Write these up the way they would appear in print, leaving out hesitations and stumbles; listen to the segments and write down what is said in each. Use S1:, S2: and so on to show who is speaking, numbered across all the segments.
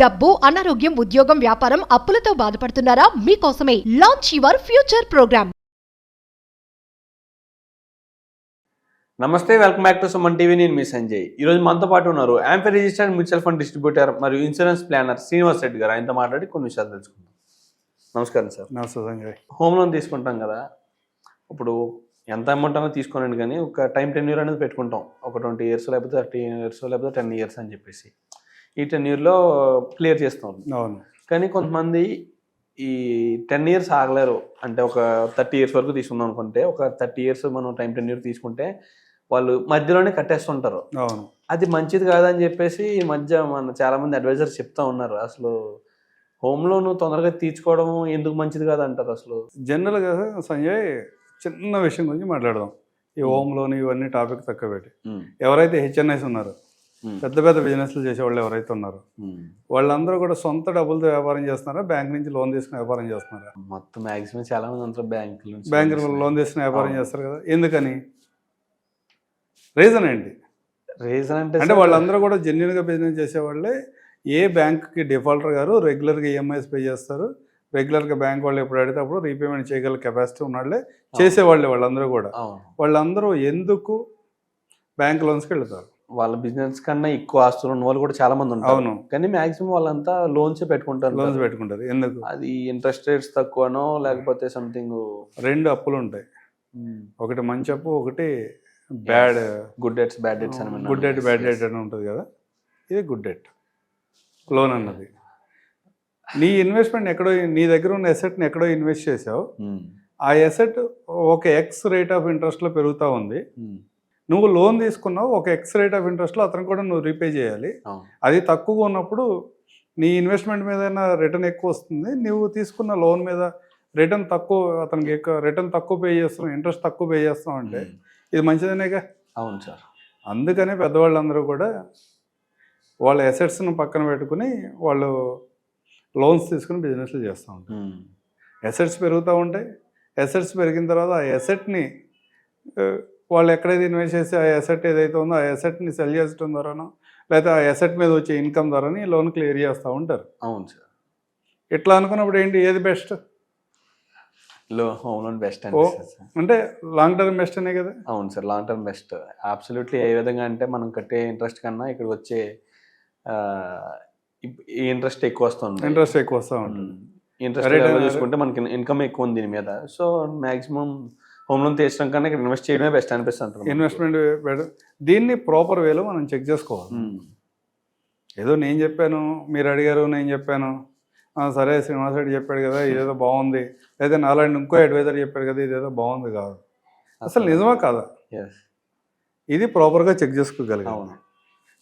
S1: డబ్బు, అనారోగ్యం, ఉద్యోగం, వ్యాపారం, అప్పులతో బాధపడుతున్నారా? మీకోసమే లాంచ్ యువర్ ఫ్యూచర్ ప్రోగ్రామ్.
S2: నమస్తే, welcome back to Suman TV. నేను మీ సంజయ్. ఈరోజు మనతో పాటు ఉన్నారు యాంపీ రిజిస్టర్డ్ మ్యూచువల్ ఫండ్ డిస్ట్రిబ్యూటర్ మరియు ఇన్సూరెన్స్ ప్లానర్ శ్రీనివాస్ రెడ్డి గారు. ఆయనతో మాట్లాడి కొన్ని విషయాలు తెలుసుకుందాం. నమస్కారం సార్.
S3: నమస్తే సంజయ్.
S2: హోమ్ లోన్ తీసుకుంటాం కదా, ఇప్పుడు ఎంత అమౌంట్ అనేది తీసుకోనండి, కానీ ఒక టైం టెన్యూర్ అనేది పెట్టుకుంటాం. ఒక 20 years లేకపోతే 30 years లేకపోతే 10 years అని చెప్పేసి ఈ 10 yearలో క్లియర్ చేస్తాం.
S3: అవును.
S2: కానీ కొంతమంది ఈ 10 years ఆగలేరు. అంటే ఒక 30 years వరకు తీసుకుందాం అనుకుంటే, ఒక 30 years మనం టైం టెన్యూర్ తీసుకుంటే వాళ్ళు మధ్యలోనే కట్టేస్తుంటారు.
S3: అవును.
S2: అది మంచిది కాదని చెప్పేసి ఈ మధ్య మన చాలా మంది అడ్వైజర్స్ చెప్తా ఉన్నారు. అసలు హోమ్ లోన్ తొందరగా తీర్చుకోవడం ఎందుకు మంచిది కాదంటారు? అసలు
S3: జనరల్గా సంజయ్ చిన్న విషయం గురించి మాట్లాడదాం. ఈ హోమ్ లోన్ ఇవన్నీ టాపిక్ తక్కువ పెట్టి, ఎవరైతే హెచ్ఎన్ఐస్ ఉన్నారో, పెద్ద పెద్ద బిజినెస్లు చేసేవాళ్ళు ఎవరైతే ఉన్నారో, వాళ్ళందరూ కూడా సొంత డబ్బులతో వ్యాపారం చేస్తున్నారా, బ్యాంక్ నుంచి లోన్ తీసుకుని వ్యాపారం చేస్తున్నారా?
S2: మొత్తం మ్యాక్సిమం చాలా మంది అంతా
S3: బ్యాంకులు లోన్ తీసుకుని వ్యాపారం చేస్తారు కదా. ఎందుకని? రీజన్ ఏంటి?
S2: రీజన్
S3: అంటే వాళ్ళందరూ కూడా జెన్యున్గా బిజినెస్ చేసేవాళ్ళే. ఏ బ్యాంక్కి డిఫాల్టర్ గారు రెగ్యులర్గా ఈఎంఐస్ పే చేస్తారు, రెగ్యులర్గా బ్యాంక్ వాళ్ళు ఎప్పుడు అడిగితే అప్పుడు రీపేమెంట్ చేయగల కెపాసిటీ ఉన్నవాళ్ళే చేసేవాళ్ళే. వాళ్ళందరూ కూడా వాళ్ళందరూ ఎందుకు బ్యాంక్ లోన్స్కి వెళ్తారు?
S2: వాళ్ళ బిజినెస్ కన్నా ఎక్కువ ఆస్తులు ఉన్న వాళ్ళు కూడా చాలా మంది ఉంటారు.
S3: అవును.
S2: కానీ మాక్సిమం వాళ్ళంతా లోన్స్ పెట్టుకుంటారు.
S3: ఎందుకు?
S2: అది ఇంట్రెస్ట్ రేట్స్ తక్కువనో లేకపోతే సంథింగ్.
S3: రెండు అప్పులు ఉంటాయి, ఒకటి మంచి అప్పు, ఒకటి bad
S2: good debts bad debts అని.
S3: గుడ్ డెట్ బ్యాడ్ డెట్ అని ఉంటుంది కదా. ఇది గుడ్ డెట్ లోన్ అన్నది. నీ ఇన్వెస్ట్మెంట్ ఎక్కడో, నీ దగ్గర ఉన్న ఎసెట్ని ఎక్కడో ఇన్వెస్ట్ చేసావు. ఆ ఎసెట్ ఒక ఎక్స్ రేట్ ఆఫ్ ఇంట్రెస్ట్లో పెరుగుతూ ఉంది. నువ్వు లోన్ తీసుకున్నావు, ఒక ఎక్స్ రేట్ ఆఫ్ ఇంట్రెస్ట్లో అతను కూడా నువ్వు రీపే చేయాలి. అది తక్కువగా ఉన్నప్పుడు నీ ఇన్వెస్ట్మెంట్ మీద రిటర్న్ ఎక్కువ వస్తుంది. నువ్వు తీసుకున్న లోన్ మీద రిటర్న్ తక్కువ, అతనికి రిటర్న్ తక్కువ పే చేస్తున్నావు, ఇంట్రెస్ట్ తక్కువ పే చేస్తున్నావు అంటే ఇది మంచిదనేగా.
S2: అవును సార్.
S3: అందుకనే పెద్దవాళ్ళందరూ కూడా వాళ్ళ ఎసెట్స్ను పక్కన పెట్టుకుని వాళ్ళు లోన్స్ తీసుకుని బిజినెస్లు చేస్తూ ఉంటారు. ఎసెట్స్ పెరుగుతూ ఉంటాయి. ఎసెట్స్ పెరిగిన తర్వాత ఆ ఎసెట్ని వాళ్ళు ఎక్కడైతే ఇన్వెస్ట్ చేసి ఆ ఎసెట్ ఏదైతే ఉందో ఆ ఎసెట్ని సెల్ చేయడం ద్వారానో, లేకపోతే ఆ ఎసెట్ మీద వచ్చే ఇన్కమ్ ద్వారానే లోన్ క్లియర్ చేస్తూ ఉంటారు.
S2: అవును సార్.
S3: ఇట్లా అనుకున్నప్పుడు ఏంటి, ఏది బెస్ట్?
S2: హోమ్ లోన్ బెస్ట్
S3: అంటే లాంగ్ టర్మ్ బెస్ట్ అనే కదా.
S2: అవును sir, long term best absolutely. ఏ విధంగా అంటే మనం కట్టే ఇంట్రెస్ట్ కన్నా ఇక్కడ వచ్చే ఇంట్రెస్ట్ ఎక్కువ వస్తుంది.
S3: ఇంట్రెస్ట్
S2: చూసుకుంటే మనకి ఇన్కమ్ ఎక్కువ ఉంది దీని మీద. సో మాక్సిమం హోమ్ లోన్ తీర్చడం కన్నా ఇక్కడ ఇన్వెస్ట్ చేయడమే బెస్ట్ అనిపిస్తుంది.
S3: ఇన్వెస్ట్మెంట్ దీన్ని ప్రాపర్ వేలో మనం చెక్ చేసుకోవాలి. ఏదో నేను చెప్పాను, మీరు అడిగారు, నేను చెప్పాను, సరే శ్రీనివాస్ రెడ్డి చెప్పాడు కదా ఇదేదో బాగుంది, లేదా నాలాంటి ఇంకో అడ్వైజర్ చెప్పాడు కదా ఇదేదో బాగుంది కాదు. అసలు నిజమా కాదా? ఇది ప్రాపర్గా చెక్ చేసుకోగలిగాం.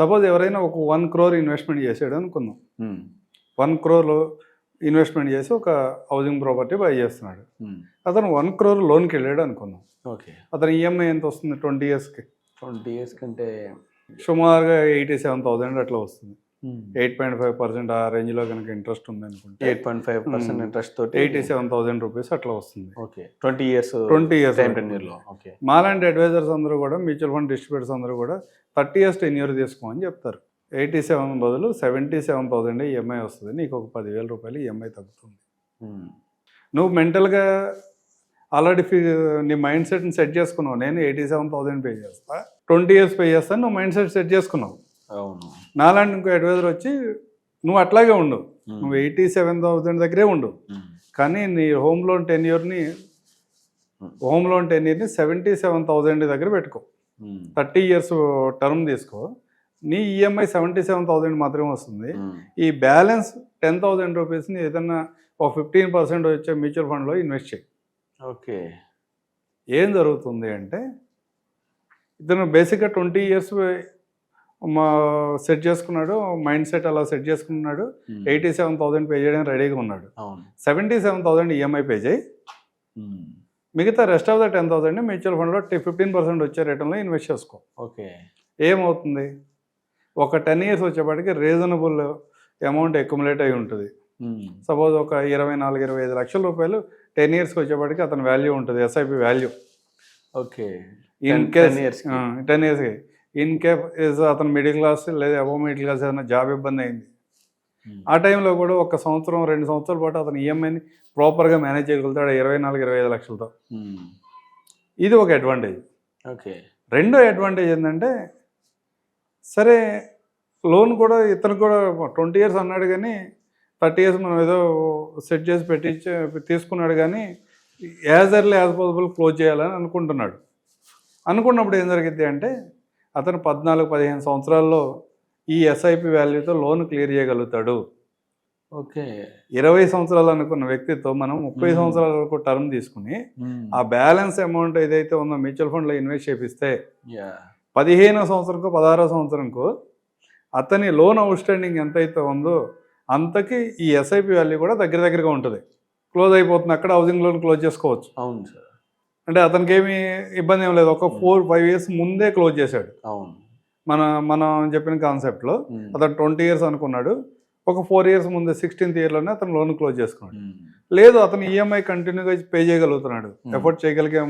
S3: సపోజ్ ఎవరైనా ఒక 1 crore ఇన్వెస్ట్మెంట్ చేసాడు అనుకుందాం. 1 crore ఇన్వెస్ట్మెంట్ చేసి ఒక హౌసింగ్ ప్రాపర్టీ బై చేస్తున్నాడు. అతను 1 crore లోన్కి వెళ్ళాడు అనుకుందాం.
S2: ఓకే.
S3: అతను ఈఎంఐ ఎంత వస్తుంది 20 yearsకి?
S2: 20 years కంటే
S3: సుమారుగా 87,000 అట్లా వస్తుంది. 8.5% ఆ రేంజ్లో కనుక ఇంట్రెస్ట్ ఉంది అనుకుంటే
S2: 8.5% ఇంట్రెస్ట్ తోటి
S3: 87,000 రూపీస్ అట్లా వస్తుంది.
S2: ఓకే. 20 years టెన్యూర్లో. ఓకే.
S3: మాలాంటి అడ్వైజర్స్ అందరూ కూడా, మ్యూచువల్ ఫండ్ డిస్ట్రిబ్యూటర్స్ అందరూ కూడా 30 years టెన్యూర్ తీసుకోమని చెప్తారు. 87 బదులు 77,000 ఈఎంఐ వస్తుంది. నీకు ఒక 10,000 రూపాయలు ఈఎంఐ తగ్గుతుంది. నువ్వు మెంటల్గా ఆల్రెడీ నీ మైండ్ సెట్ని సెట్ చేసుకున్నావు. నేను 87,000 పే చేస్తా, 20 years పే చేస్తాను, నువ్వు మైండ్ సెట్ చేసుకున్నావు.
S2: అవును.
S3: నాలాంటి ఇంకో అడ్వైజర్ వచ్చి నువ్వు అట్లాగే ఉండు, నువ్వు 87,000 దగ్గరే ఉండు, కానీ నీ హోమ్ లోన్ టెన్యూర్ని 77,000 దగ్గర పెట్టుకో. 30 years టర్మ్ తీసుకో. నీ ఈఎంఐ 77,000 మాత్రమే వస్తుంది. ఈ బ్యాలెన్స్ 10,000 రూపీస్ని ఏదన్నా ఒక 15% వచ్చే మ్యూచువల్ ఫండ్లో ఇన్వెస్ట్ చేయి.
S2: ఓకే.
S3: ఏం జరుగుతుంది అంటే, ఇతను బేసిక్గా 20 years సెట్ చేసుకున్నాడు, మైండ్ సెట్ అలా సెట్ చేసుకున్నాడు. 87,000 పే చేయడానికి రెడీగా ఉన్నాడు. 77,000 ఈఎంఐ పే చేయి, మిగతా రెస్ట్ ఆఫ్ ద 10,000 మ్యూచువల్ ఫండ్లో 15% వచ్చే రిటర్న్లో ఇన్వెస్ట్ చేసుకో.
S2: ఓకే.
S3: ఏమవుతుంది, ఒక 10 years వచ్చేప్పటికి రీజనబుల్ అమౌంట్ అక్యుములేట్ అయి ఉంటుంది. సపోజ్ ఒక 24-25 లక్షల రూపాయలు 10 yearsకి వచ్చేప్పటికి అతని వాల్యూ ఉంటుంది, SIP value.
S2: Okay.
S3: In case 10 yearsకి ఇన్ కేస్ అతను మిడిల్ క్లాస్ లేదా అబవ్ మిడిల్ క్లాస్ ఏదైనా జాబ్ ఇబ్బంది అయింది, ఆ టైంలో కూడా 1 సంవత్సరం 2 సంవత్సరాల పాటు అతను ఈఎంఐని ప్రాపర్గా మేనేజ్ చేయగలుగుతాడు 24-25 లక్షలతో. ఇది ఒక అడ్వాంటేజ్.
S2: ఓకే.
S3: రెండో అడ్వాంటేజ్ ఏంటంటే, సరే లోన్ కూడా ఇతను కూడా 20 years అన్నాడు, కానీ 30 years మనం ఏదో సెట్ చేసి తీసుకున్నాడు, కానీ as early as possible close చేయాలని అనుకుంటున్నాడు. అనుకున్నప్పుడు ఏం జరిగింది అంటే, అతను 14-15 సంవత్సరాల్లో ఈ ఎస్ఐపి వాల్యూతో లోన్ క్లియర్ చేయగలుగుతాడు.
S2: ఓకే.
S3: 20 సంవత్సరాలు అనుకున్న వ్యక్తితో మనం 30 సంవత్సరాల వరకు టర్మ్ తీసుకుని ఆ బ్యాలెన్స్ అమౌంట్ ఏదైతే ఉందో మ్యూచువల్ ఫండ్లో ఇన్వెస్ట్ చేపిస్తే 15వ సంవత్సరంకో 16వ సంవత్సరంకో అతని లోన్ అవుట్ స్టాండింగ్ ఎంతైతే ఉందో అంతకి ఈ ఎస్ఐపి వాల్యూ కూడా దగ్గరగా ఉంటుంది, క్లోజ్ అయిపోతుంది. అక్కడ హౌసింగ్ లోన్ క్లోజ్ చేసుకోవచ్చు.
S2: అవును సార్.
S3: అంటే అతనికి ఏమి ఇబ్బంది ఏం లేదు. ఒక 4-5 years ముందే క్లోజ్ చేశాడు.
S2: అవును.
S3: మనం చెప్పిన కాన్సెప్ట్లో అతను 20 years అనుకున్నాడు, ఒక 4 years ముందే 16th yearలోనే అతను లోన్ క్లోజ్ చేసుకున్నాడు. లేదు, అతను ఈఎంఐ కంటిన్యూగా పే చేయగలుగుతున్నాడు, ఎఫర్ట్ చేయగలిగే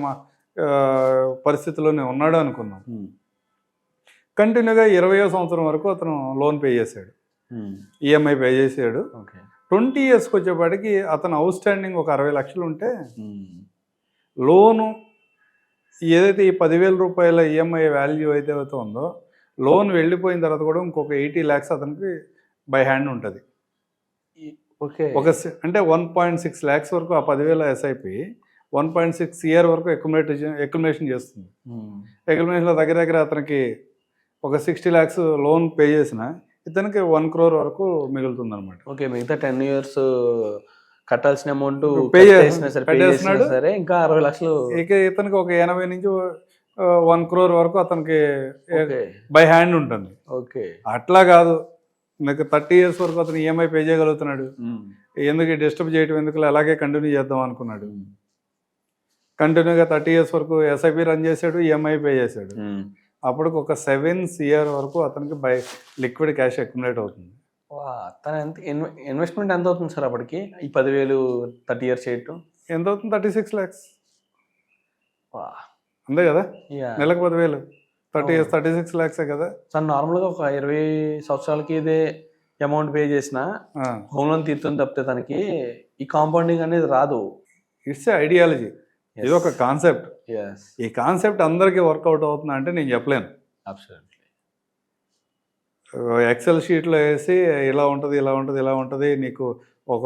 S3: పరిస్థితిలోనే ఉన్నాడు అనుకున్నాం. కంటిన్యూగా 20వ సంవత్సరం వరకు అతను లోన్ పే చేశాడు, ఈఎంఐ పే చేసాడు. 20 yearsకి వచ్చేపాటికి అతను అవుట్ స్టాండింగ్ ఒక 60 లక్షలు ఉంటే లోను ఏదైతే ఈ 10,000 రూపాయల ఈఎంఐ వాల్యూ అయితే ఉందో లోన్ వెళ్ళిపోయిన తర్వాత కూడా ఇంకొక 80 lakhs అతనికి బై హ్యాండ్ ఉంటుంది. అంటే 1.6 lakhs వరకు ఆ 10,000 ఎస్ఐపి 1.6 year వరకు అక్యుములేషన్ చేస్తుంది. అక్యుములేషన్లో దగ్గర అతనికి ఒక 60 lakhs లోన్ పే చేసిన ఇతనికి 1 crore వరకు మిగులుతుంది అనమాట.
S2: ఓకే. మిగతా 10 years కట్టాల్సిన అమౌంట్
S3: పే చేస్తున్నాడు,
S2: సరే ఇంకా 60 లక్షలు
S3: ఇక ఇతనికి ఒక 80 నుంచి 1 crore వరకు అతనికి బై హ్యాండ్ ఉంటుంది.
S2: ఓకే.
S3: అట్లా కాదు, మీకు 30 years వరకు అతను ఈఎంఐ పే చేయగలుగుతున్నాడు, ఎందుకు డిస్టర్బ్ చేయటం ఎందుకు, అలాగే కంటిన్యూ చేద్దాం అనుకున్నాడు. కంటిన్యూగా 30 years వరకు ఎస్ఐపి రన్ చేశాడు, ఈఎంఐ పే చేశాడు. అప్పటికి ఒక 7th year వరకు అతనికి బై లిక్విడ్ క్యాష్ అక్యుములేట్ అవుతుంది.
S2: తన ఇన్వెస్ట్మెంట్ ఎంత అవుతుంది సార్ అప్పటికి? ఈ 10,000 30 years చేయటం
S3: ఎంత అవుతుంది? 36 lakhs. అంతే కదా, నెలకు 10,000 30 years 36 lakhs కదా
S2: సార్. నార్మల్గా ఒక 20 సంవత్సరాలకి ఇదే అమౌంట్ పే చేసిన హోమ్ లోన్ తీరుతుంది తప్పితే తనకి ఈ కాంపౌండింగ్ అనేది రాదు.
S3: ఇట్స్ ఐడియాలజీ, ఇది ఒక కాన్సెప్ట్. ఈ కాన్సెప్ట్ అందరికీ వర్కౌట్ అవుతుందా అంటే నేను చెప్పలేను. ఎక్సెల్ షీట్లో వేసి ఇలా ఉంటుంది నీకు ఒక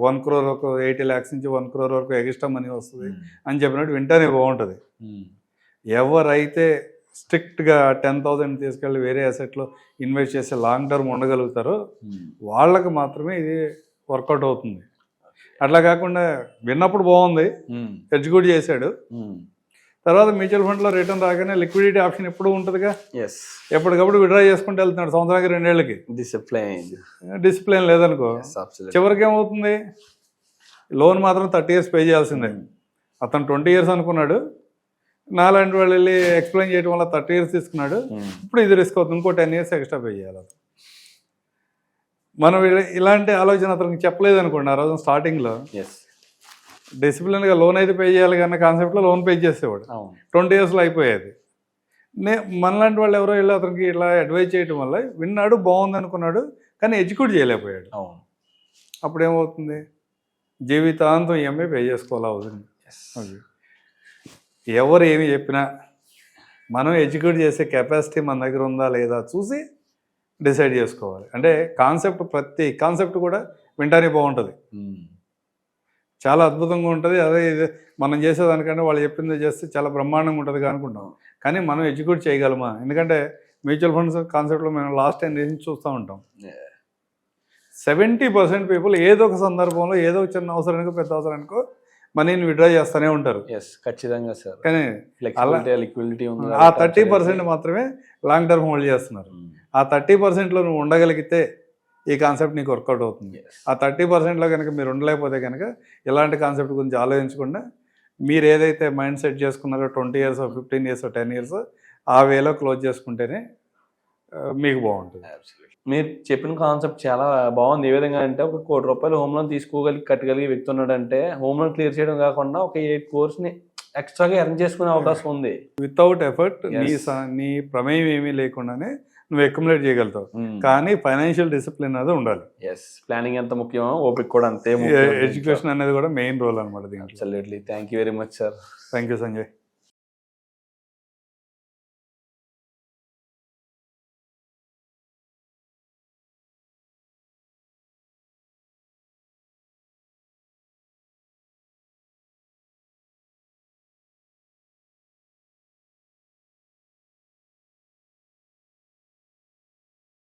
S3: 1 crore ఒక 80 lakhs నుంచి 1 crore వరకు ఎక్స్ట్రా మనీ వస్తుంది అని చెప్పినట్టు వింటేనే బాగుంటుంది. ఎవరైతే స్ట్రిక్ట్గా 10,000 తీసుకెళ్ళి వేరే అసెట్లో ఇన్వెస్ట్ చేసి లాంగ్ టర్మ్ ఉండగలుగుతారో వాళ్ళకి మాత్రమే ఇది వర్కౌట్ అవుతుంది. అట్లా కాకుండా విన్నప్పుడు బాగుంది, ఎగ్జిక్యూట్ చేశాడు, తర్వాత మ్యూచువల్ ఫండ్లో రిటర్న్ రాగానే లిక్విడిటీ ఆప్షన్ ఎప్పుడు ఉంటుందిగా, ఎప్పటికప్పుడు విడ్రా చేసుకుంటూ వెళ్తున్నాడు సంవత్సరానికి 2 ఏళ్ళకి. డిసిప్లైన్ లేదనుకో చివరికి ఏమవుతుంది, లోన్ మాత్రం 30 years పే చేయాల్సిందే. అతను 20 years అనుకున్నాడు, నాలాంటి వాళ్ళు వెళ్ళి ఎక్స్ప్లెయిన్ చేయడం వల్ల 30 years తీసుకున్నాడు. ఇప్పుడు ఇది రిస్క్ అవుతుంది, ఇంకో 10 years ఎక్స్ట్రా పే చేయాలి. మనం ఇలాంటి ఆలోచన అతనికి చెప్పలేదు అనుకోండి, ఆ రోజు స్టార్టింగ్లో డిసిప్లిన్గా లోన్ అయితే పే చేయాలి కానీ కాన్సెప్ట్లో లోన్ పే చేసేవాడు, 20 yearsలో అయిపోయేది. మనలాంటి వాళ్ళు ఎవరో వెళ్ళి అతనికి ఇట్లా అడ్వైజ్ చేయడం వల్ల విన్నాడు, బాగుంది అనుకున్నాడు, కానీ ఎగ్జిక్యూట్ చేయలేకపోయాడు. అప్పుడు ఏమవుతుంది, జీవితాంతం ఈఎంఐ పే చేసుకోవాలి అవుతుంది. ఎవరు ఏమి చెప్పినా మనం ఎగ్జిక్యూట్ చేసే కెపాసిటీ మన దగ్గర ఉందా లేదా చూసి డిసైడ్ చేసుకోవాలి. అంటే ప్రతి కాన్సెప్ట్ కూడా వింటానే బాగుంటుంది, చాలా అద్భుతంగా ఉంటుంది. అదే మనం చేసేదానికంటే వాళ్ళు చెప్పింది చేస్తే చాలా బ్రహ్మాండంగా ఉంటుంది అనుకుంటాం, కానీ మనం ఎగ్జిక్యూట్ చేయగలమా? ఎందుకంటే మ్యూచువల్ ఫండ్స్ కాన్సెప్ట్లో మేము లాస్ట్ 10 years నుంచి చూస్తూ ఉంటాం, 70% పీపుల్ ఏదో ఒక సందర్భంలో ఏదో ఒక చిన్న అవసరానికో పెద్ద అవసరానికో మనీని విడ్రా చేస్తూనే ఉంటారు.
S2: ఖచ్చితంగా సార్.
S3: కానీ
S2: లిక్విడిటీ
S3: ఆ 30% మాత్రమే లాంగ్ టర్మ్ హోల్డ్ చేస్తున్నారు. ఆ 30%లో నువ్వు ఉండగలిగితే ఈ కాన్సెప్ట్ నీకు వర్కౌట్ అవుతుంది. ఆ 30%లో కనుక మీరు ఉండలేకపోతే కనుక ఇలాంటి కాన్సెప్ట్ గురించి ఆలోచించకుండా మీరు ఏదైతే మైండ్ సెట్ చేసుకున్నారో 20 years 15 years 10 years ఆ వేలో క్లోజ్ చేసుకుంటేనే మీకు బాగుంటుంది.
S2: మీరు చెప్పిన కాన్సెప్ట్ చాలా బాగుంది. ఏ విధంగా అంటే ఒక 1 కోటి రూపాయలు హోమ్ లోన్ కట్టగలిగే వ్యక్తి ఉన్నాడంటే హోమ్ లోన్ క్లియర్ చేయడం కాకుండా ఒక 8 crores ఎక్స్ట్రాగా ఎర్న్ చేసుకునే అవకాశం ఉంది
S3: వితౌట్ ఎఫర్ట్. నీ ప్రమేయం ఏమీ లేకుండానే నువ్వు అక్యుములేట్ చేయగలుగుతావు. కానీ ఫైనాన్షియల్ డిసిప్లిన్ అనేది ఉండాలి.
S2: ఎస్, ప్లానింగ్ ఎంత ముఖ్యమో ఓపిక కూడా అంతే
S3: ఎడ్యుకేషన్ అనేది కూడా మెయిన్ రోల్ అనమాట దీంట్లో.
S2: Absolutely. Thank you very much sir.
S3: Thank you Sanjay.